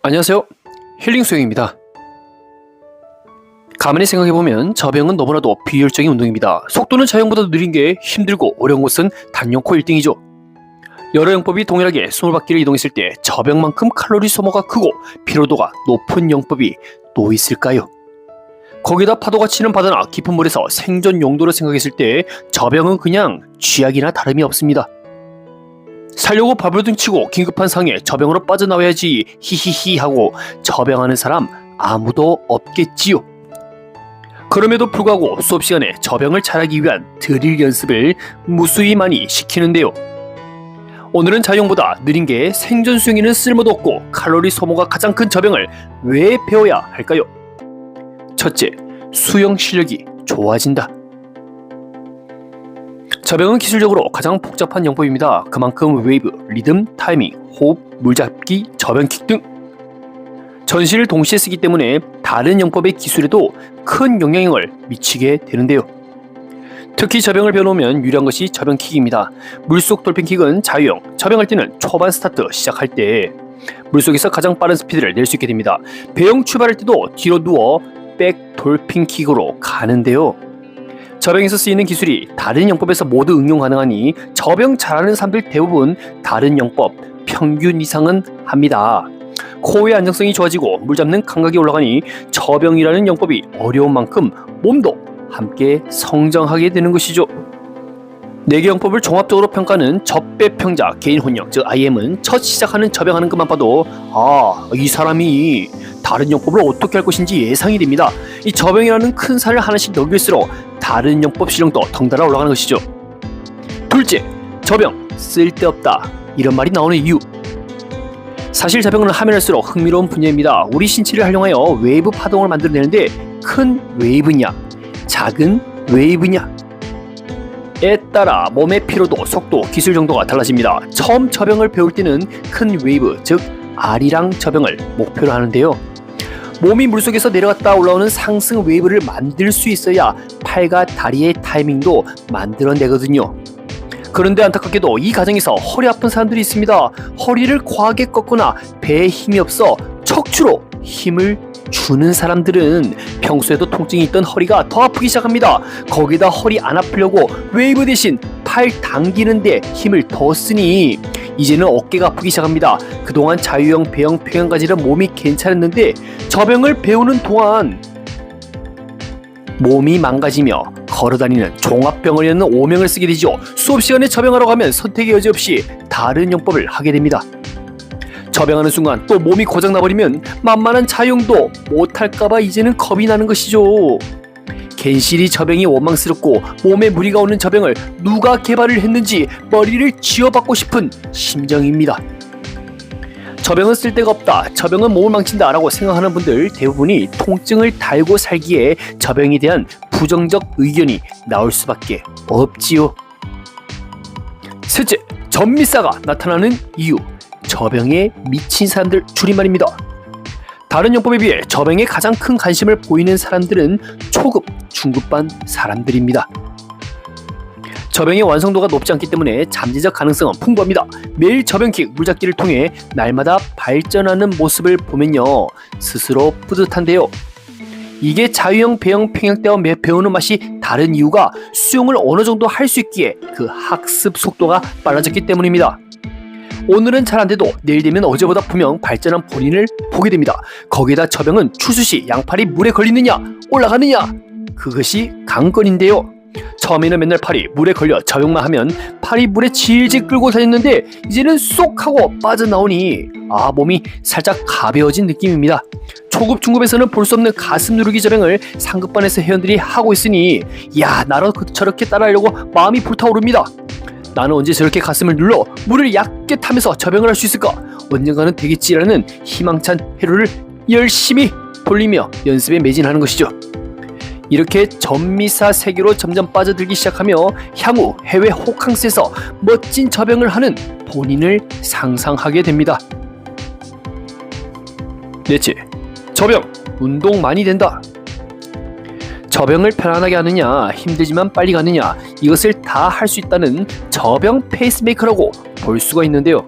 안녕하세요. 힐링 수영입니다. 가만히 생각해보면 저병은 너무나도 비효율적인 운동입니다. 속도는 자영보다 느린 게 힘들고 어려운 것은 단연코 1등이죠. 여러 영법이 동일하게 20바퀴를 이동했을 때 저병만큼 칼로리 소모가 크고 피로도가 높은 영법이 또 있을까요? 거기다 파도가 치는 바다나 깊은 물에서 생존 용도로 생각했을 때 저병은 그냥 쥐약이나 다름이 없습니다. 살려고 발버둥 치고 긴급한 상황에 저병으로 빠져나와야지 히히히 하고 저병하는 사람 아무도 없겠지요. 그럼에도 불구하고 수업 시간에 저병을 잘하기 위한 드릴 연습을 무수히 많이 시키는데요. 오늘은 자유형보다 느린 게 생존 수영에는 쓸모도 없고 칼로리 소모가 가장 큰 저병을 왜 배워야 할까요? 첫째, 수영 실력이 좋아진다. 저병은 기술적으로 가장 복잡한 영법입니다. 그만큼 웨이브, 리듬, 타이밍, 호흡, 물잡기, 저병킥 등 전시를 동시에 쓰기 때문에 다른 영법의 기술에도 큰 영향을 미치게 되는데요. 특히 저병을 배워놓으면 유리한 것이 저병킥입니다. 물속 돌핀킥은 자유형, 저병할 때는 초반 스타트 시작할 때 물속에서 가장 빠른 스피드를 낼 수 있게 됩니다. 배영 출발할 때도 뒤로 누워 백 돌핀킥으로 가는데요. 저병에서 쓰이는 기술이 다른 영법에서 모두 응용 가능하니 저병 잘하는 사람들 대부분 다른 영법 평균 이상은 합니다. 코어의 안정성이 좋아지고 물 잡는 감각이 올라가니 저병이라는 영법이 어려운 만큼 몸도 함께 성장하게 되는 것이죠. 4개 영법을 종합적으로 평가하는 접배평자 개인혼영 즉 IM은 첫 시작하는 저병하는 것만 봐도 이 사람이 다른 영법을 어떻게 할 것인지 예상이 됩니다. 이 저병이라는 큰 산을 하나씩 넘길수록 다른 영법 실력도 덩달아 올라가는 것이죠. 둘째, 저병 쓸데없다 이런 말이 나오는 이유. 사실 저병은 하면 할수록 흥미로운 분야입니다. 우리 신체를 활용하여 웨이브 파동을 만들어내는데 큰 웨이브냐 작은 웨이브냐 에 따라 몸의 피로도, 속도, 기술 정도가 달라집니다. 처음 저병을 배울 때는 큰 웨이브, 즉 R이랑 저병을 목표로 하는데요. 몸이 물속에서 내려갔다 올라오는 상승 웨이브를 만들 수 있어야 팔과 다리의 타이밍도 만들어내거든요. 그런데 안타깝게도 이 과정에서 허리 아픈 사람들이 있습니다. 허리를 과하게 꺾거나 배에 힘이 없어 척추로 힘을 주는 사람들은 평소에도 통증이 있던 허리가 더 아프기 시작합니다. 거기다 허리 안 아프려고 웨이브 대신 팔 당기는데 힘을 더 쓰니 이제는 어깨가 아프기 시작합니다. 그동안 자유형, 배영, 평형까지는 몸이 괜찮았는데 저병을 배우는 동안 몸이 망가지며 걸어다니는 종합병원에는 오명을 쓰게 되죠. 수업 시간에 저병하러 가면 선택의 여지 없이 다른 영법을 하게 됩니다. 저병하는 순간 또 몸이 고장나버리면 만만한 자유형도 못할까봐 이제는 겁이 나는 것이죠. 괜시리 저병이 원망스럽고 몸에 무리가 오는 저병을 누가 개발을 했는지 머리를 쥐어박고 싶은 심정입니다. 저병은 쓸데가 없다, 저병은 몸을 망친다 라고 생각하는 분들 대부분이 통증을 달고 살기에 저병에 대한 부정적 의견이 나올 수밖에 없지요. 셋째, 전미사가 나타나는 이유. 저병에 미친 사람들 줄임말입니다. 다른 영법에 비해 저병에 가장 큰 관심을 보이는 사람들은 초급, 중급반 사람들입니다. 저병의 완성도가 높지 않기 때문에 잠재적 가능성은 풍부합니다. 매일 저병킥, 물잡기를 통해 날마다 발전하는 모습을 보면요 스스로 뿌듯한데요. 이게 자유형, 배영, 평형 때와 배우는 맛이 다른 이유가 수영을 어느 정도 할 수 있기에 그 학습 속도가 빨라졌기 때문입니다. 오늘은 잘 안돼도 내일 되면 어제보다 분명 발전한 본인을 보게 됩니다. 거기에다 저병은 추수 시 양팔이 물에 걸리느냐 올라가느냐 그것이 관건인데요. 처음에는 맨날 팔이 물에 걸려 저병만 하면 팔이 물에 질질 끌고 다녔는데 이제는 쏙 하고 빠져나오니 몸이 살짝 가벼워진 느낌입니다. 초급, 중급에서는 볼 수 없는 가슴 누르기 저병을 상급반에서 회원들이 하고 있으니 나도 저렇게 따라하려고 마음이 불타오릅니다. 나는 언제 저렇게 가슴을 눌러 물을 얕게 타면서 저병을 할 수 있을까? 언젠가는 되겠지라는 희망찬 회로를 열심히 돌리며 연습에 매진하는 것이죠. 이렇게 전미사 세계로 점점 빠져들기 시작하며 향후 해외 호캉스에서 멋진 저병을 하는 본인을 상상하게 됩니다. 넷째, 저병 운동 많이 된다. 저병을 편안하게 하느냐, 힘들지만 빨리 가느냐, 이것을 다 할 수 있다는 저병 페이스메이커라고 볼 수가 있는데요.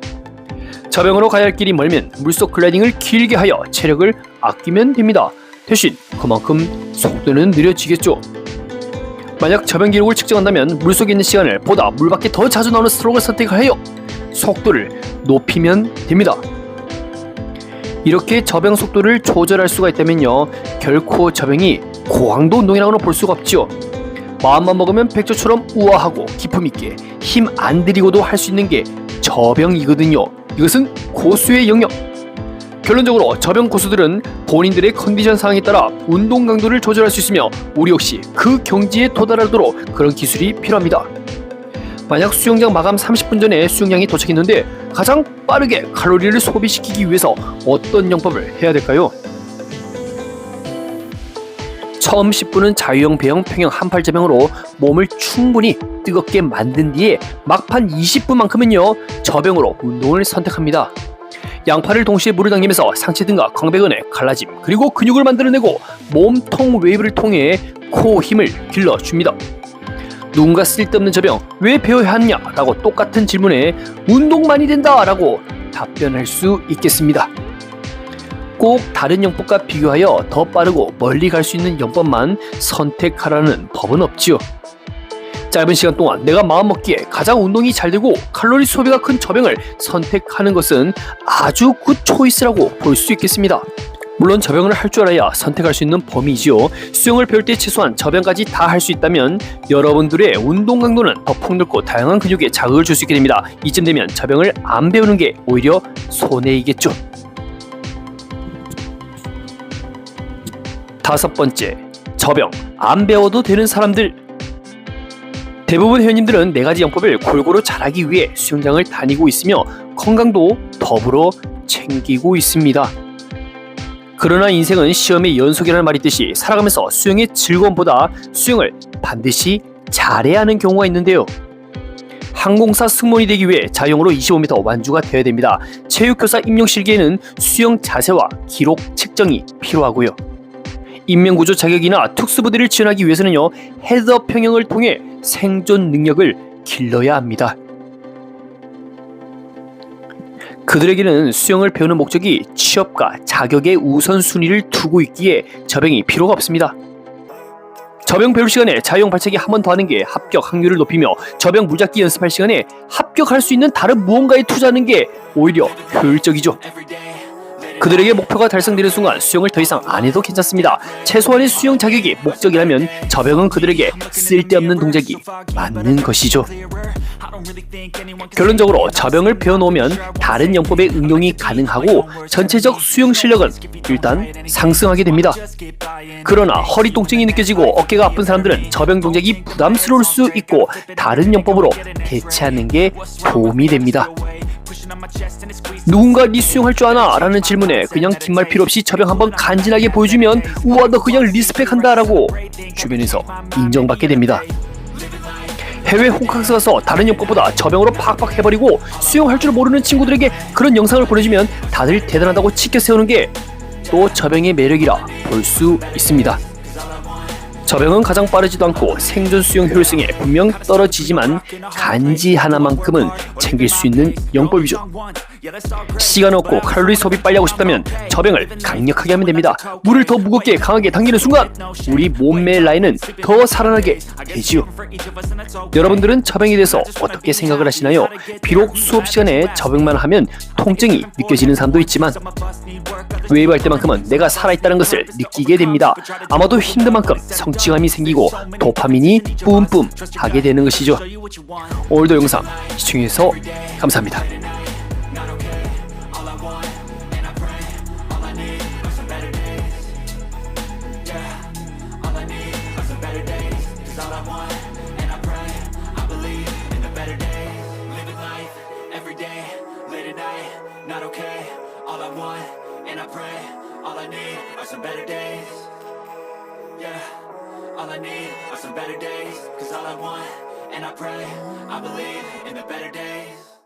저병으로 가야 할 길이 멀면 물속 글라이딩을 길게 하여 체력을 아끼면 됩니다. 대신 그만큼 속도는 느려지겠죠. 만약 저병 기록을 측정한다면 물속에 있는 시간을 보다 물 밖에 더 자주 나오는 스트로크를 선택하여 속도를 높이면 됩니다. 이렇게 저병 속도를 조절할 수가 있다면요, 결코 저병이 고강도 운동이라고는 볼 수가 없지요. 마음만 먹으면 백조처럼 우아하고 기품있게 힘 안 들이고도 할 수 있는 게 저병이거든요. 이것은 고수의 영역. 결론적으로 저병 고수들은 본인들의 컨디션 상황에 따라 운동 강도를 조절할 수 있으며 우리 역시 그 경지에 도달하도록 그런 기술이 필요합니다. 만약 수영장 마감 30분 전에 수영장이 도착했는데 가장 빠르게 칼로리를 소비시키기 위해서 어떤 영법을 해야 될까요? 처음 10분은 자유형, 배영, 평형, 한팔저병으로 몸을 충분히 뜨겁게 만든 뒤에 막판 20분만큼은요 저병으로 운동을 선택합니다. 양팔을 동시에 물을 당기면서 상체 등과 광배근의 갈라짐 그리고 근육을 만들어내고 몸통 웨이브를 통해 코 힘을 길러줍니다. 누군가 쓸데없는 저병 왜 배워야 하느냐 라고 똑같은 질문에 운동 많이 된다 라고 답변할 수 있겠습니다. 꼭 다른 영법과 비교하여 더 빠르고 멀리 갈 수 있는 영법만 선택하라는 법은 없지요. 짧은 시간 동안 내가 마음먹기에 가장 운동이 잘 되고 칼로리 소비가 큰 저병을 선택하는 것은 아주 굿 초이스라고 볼 수 있겠습니다. 물론 저병을 할 줄 알아야 선택할 수 있는 범위이지요. 수영을 배울 때 최소한 저병까지 다 할 수 있다면 여러분들의 운동 강도는 더 폭넓고 다양한 근육에 자극을 줄 수 있게 됩니다. 이쯤 되면 저병을 안 배우는 게 오히려 손해이겠죠. 5번째, 저병 안 배워도 되는 사람들. 대부분 회원님들은 4가지 영법을 골고루 잘하기 위해 수영장을 다니고 있으며 건강도 더불어 챙기고 있습니다. 그러나 인생은 시험의 연속이라는 말이 있듯이 살아가면서 수영의 즐거움보다 수영을 반드시 잘해야 하는 경우가 있는데요. 항공사 승무원이 되기 위해 자유형으로 25m 완주가 되어야 됩니다. 체육교사 임용 실기에는 수영 자세와 기록 측정이 필요하고요. 인명구조 자격이나 특수부대를 지원하기 위해서는요 헤드업 평형을 통해 생존 능력을 길러야 합니다. 그들에게는 수영을 배우는 목적이 취업과 자격의 우선순위를 두고 있기에 저병이 필요가 없습니다. 저병 배울 시간에 자유형 발차기 한 번 더 하는 게 합격 확률을 높이며 저병 물잡기 연습할 시간에 합격할 수 있는 다른 무언가에 투자하는 게 오히려 효율적이죠. 그들에게 목표가 달성되는 순간 수영을 더 이상 안 해도 괜찮습니다. 최소한의 수영 자격이 목적이라면 저병은 그들에게 쓸데없는 동작이 맞는 것이죠. 결론적으로 저병을 배워놓으면 다른 영법의 응용이 가능하고 전체적 수영 실력은 일단 상승하게 됩니다. 그러나 허리 통증이 느껴지고 어깨가 아픈 사람들은 저병 동작이 부담스러울 수 있고 다른 영법으로 대체하는 게 도움이 됩니다. 누군가 네 수영할 줄 아나? 라는 질문에 그냥 긴 말 필요 없이 저병 한번 간지나게 보여주면 우와 너 그냥 리스펙한다 라고 주변에서 인정받게 됩니다. 해외 호캉스 가서 다른 영법보다 저병으로 팍팍 해버리고 수영할 줄 모르는 친구들에게 그런 영상을 보내주면 다들 대단하다고 치켜 세우는 게 또 저병의 매력이라 볼 수 있습니다. 저병은 가장 빠르지도 않고 생존 수영 효율성에 분명 떨어지지만 간지 하나만큼은 챙길 수 있는 영법이죠. 시간 없고 칼로리 소비 빨리 하고 싶다면 저병을 강력하게 하면 됩니다. 물을 더 무겁게 강하게 당기는 순간 우리 몸매 라인은 더 살아나게 되지요. 여러분들은 저병에 대해서 어떻게 생각을 하시나요? 비록 수업 시간에 저병만 하면 통증이 느껴지는 사람도 있지만 웨이브 할 때만큼은 내가 살아있다는 것을 느끼게 됩니다. 아마도 힘든 만큼 성취감이 생기고 도파민이 뿜뿜 하게 되는 것이죠. 오늘도 영상 시청해주셔서 감사합니다. Not okay, all I want, and I pray, all I need are some better days. Yeah, all I need are some better days. Cause all I want, and I pray, I believe in the better days.